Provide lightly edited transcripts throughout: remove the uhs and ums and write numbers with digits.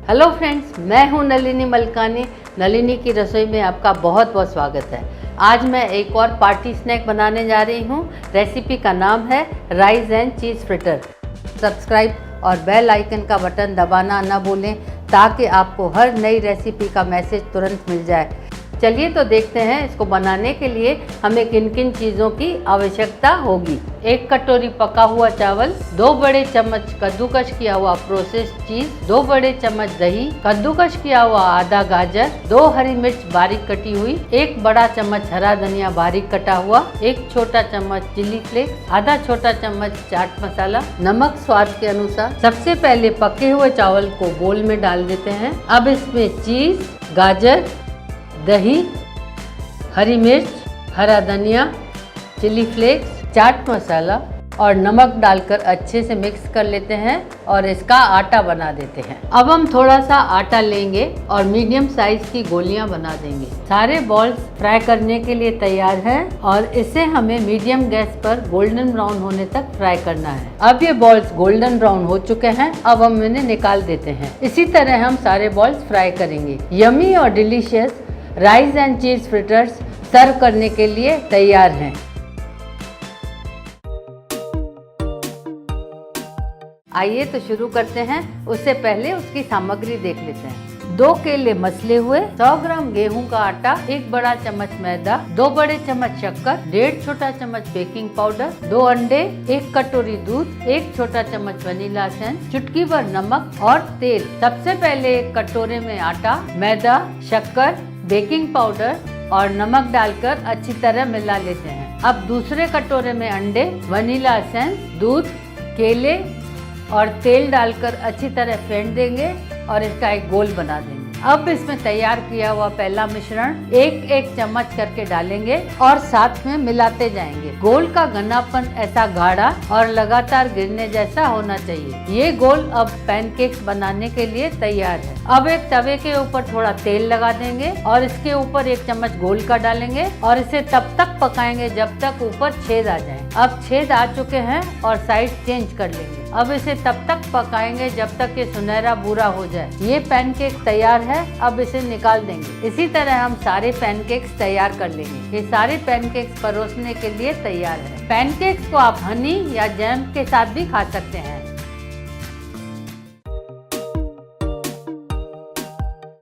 Hello friends, मैं हूं नलिनी मलकानी। नलिनी की रसोई में आपका बहुत बहुत स्वागत है। आज मैं एक और पार्टी स्नैक बनाने जा रही हूं। रेसिपी का नाम है rice and cheese fritter. Subscribe और बेल आइकन का बटन दबाना न भूलें ताकि आपको हर नई रेसिपी का मैसेज तुरंत मिल जाए। चलिए तो देखते हैं इसको बनाने के लिए हमें किन किन चीज़ों की आवश्यकता होगी। 1 कटोरी पका हुआ चावल, 2 बड़े चम्मच कद्दूकस किया हुआ प्रोसेस्ड चीज़, 2 बड़े चम्मच दही, कद्दूकस किया हुआ आधा गाजर, 2 हरी मिर्च बारीक कटी हुई, 1 बड़ा चम्मच हरा धनिया बारीक कटा हुआ, 1 छोटा चम्मच चिली फ्लेक्स, आधा छोटा चम्मच चाट मसाला, नमक स्वाद के अनुसार। सबसे पहले पके हुए चावल को बोल में डाल देते हैं। अब इसमें चीज़, गाजर, दही, हरी मिर्च, हरा धनिया, चिली फ्लेक्स, चाट मसाला और नमक डालकर अच्छे से मिक्स कर लेते हैं और इसका आटा बना देते हैं। अब हम थोड़ा सा आटा लेंगे और मीडियम साइज की गोलियां बना देंगे। सारे बॉल्स फ्राई करने के लिए तैयार हैं और इसे हमें मीडियम गैस पर गोल्डन ब्राउन होने तक फ्राई करना है। अब ये बॉल्स गोल्डन ब्राउन हो चुके हैं। अब हम इन्हें निकाल देते हैं। इसी तरह हम सारे बॉल्स फ्राई करेंगे। यमी और delicious rice and cheese fritters serve करने के लिए तैयार हैं। आइए तो शुरू करते हैं। उससे पहले उसकी सामग्री देख लेते हैं। 2 केले मसले हुए, 100 ग्राम गेहूं का आटा, 1 बड़ा चम्मच मैदा, 2 बड़े चम्मच शक्कर, 1.5 छोटा चम्मच बेकिंग पाउडर, 2 अंडे, 1 कटोरी दूध, 1 छोटा चम्मच वनीला एसेंस, चुटकी भर नमक और तेल। सबसे पहले एक कटोरे में आटा, मैदा, शक्कर, बेकिंग पाउडर और नमक डालकर अच्छी तरह मिला लेते हैं। अब दूसरे कटोरे में अंडे, वनीला एसेंस, दूध, केले और तेल डालकर अच्छी तरह फेंट देंगे और इसका एक गोल बना देंगे। अब इसमें तैयार किया हुआ पहला मिश्रण एक चम्मच करके डालेंगे और साथ में मिलाते जाएंगे। गोल का घनापन ऐसा गाढ़ा और लगातार गिरने जैसा होना चाहिए। ये गोल अब पैनकेक्स बनाने के लिए तैयार है। अब एक तवे के ऊपर थोड़ा तेल लगा देंगे और इसके ऊपर 1 चम्मच गोल का डालेंगे और इसे तब तक पकाएंगे जब तक ऊपर छेद आ जाए। अब छेद आ चुके हैं और साइड चेंज कर लेंगे। अब इसे तब तक पकाएंगे जब तक ये सुनहरा भूरा हो जाए। ये पैनकेक तैयार है। अब इसे निकाल देंगे। इसी तरह हम सारे पैनकेक्स तैयार कर लेंगे। ये सारे पैनकेक्स परोसने के लिए तैयार है। पैनकेक्स को आप हनी या जैम के साथ भी खा सकते हैं।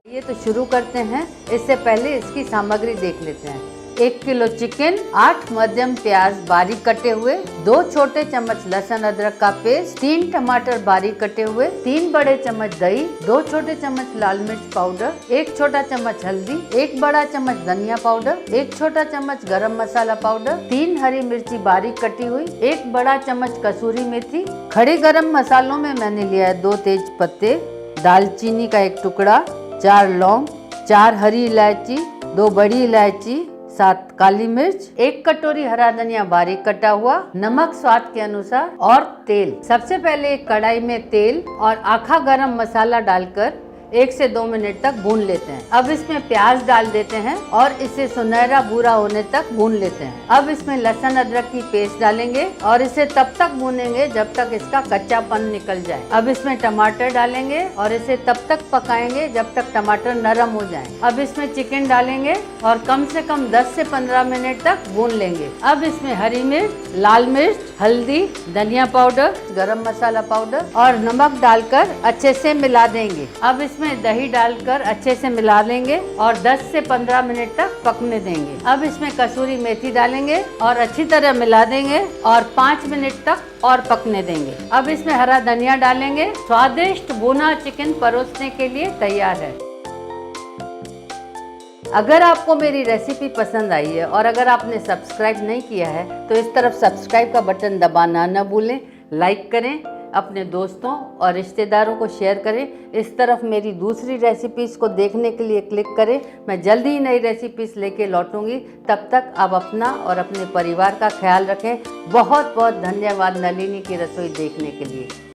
ये तो शुरू करते हैं। इससे पहले इसकी सामग्री देख लेते हैं। 1 किलो चिकन, 8 मध्यम प्याज बारीक कटे हुए, 2 छोटे चम्मच लहसुन अदरक का पेस्ट, 3 टमाटर बारीक कटे हुए, 3 बड़े चम्मच दही, 2 छोटे चम्मच लाल मिर्च पाउडर, 1 छोटा चम्मच हल्दी, 1 बड़ा चम्मच धनिया पाउडर, 1 छोटा चम्मच गरम मसाला पाउडर, 3 हरी मिर्ची बारीक कटी हुई, 1 बड़ा चम्मच कसूरी मेथी। खड़े गरम मसालों में मैंने लिया है 2 तेज पत्ते, दालचीनी का 1 टुकड़ा, 4 लौंग, 4 हरी इलायची, 2 बड़ी इलायची, 7 काली मिर्च, 1 कटोरी हरा धनिया बारीक कटा हुआ, नमक स्वाद के अनुसार और तेल। सबसे पहले एक कढ़ाई में तेल और आखा गरम मसाला डालकर 1 से 2 मिनट तक भून लेते हैं। अब इसमें प्याज डाल देते हैं और इसे सुनहरा भूरा होने तक भून लेते हैं। अब इसमें लहसुन अदरक की पेस्ट डालेंगे और इसे तब तक भूनेंगे जब तक इसका कच्चापन निकल जाए। अब इसमें टमाटर डालेंगे और इसे तब तक पकाएंगे जब तक टमाटर नरम हो जाए। अब इसमें चिकन डालेंगे और कम से कम 10 से 15 मिनट तक भून लेंगे। अब इसमें हरी मिर्च, लाल मिर्च, हल्दी, धनिया पाउडर, गरम मसाला पाउडर और नमक डालकर अच्छे से मिला देंगे। अब इसमें दही डालकर अच्छे से मिला लेंगे और 10 से 15 मिनट तक पकने देंगे। अब इसमें कसूरी मेथी डालेंगे और अच्छी तरह मिला देंगे और 5 मिनट तक और पकने देंगे। अब इसमें हरा धनिया डालेंगे। स्वादिष्ट भुना चिकन परोसने के लिए तैयार है। अगर आपको मेरी रेसिपी पसंद आई है और अगर आपने सब्सक्राइब नहीं किया है तो इस तरफ सब्सक्राइब का बटन दबाना न भूलें। लाइक करें, अपने दोस्तों और रिश्तेदारों को शेयर करें। इस तरफ मेरी दूसरी रेसिपीज़ को देखने के लिए क्लिक करें। मैं जल्दी ही नई रेसिपीज़ लेके लौटूंगी। तब तक आप अपना और अपने परिवार का ख्याल रखें। बहुत बहुत धन्यवाद नलिनी की रसोई देखने के लिए।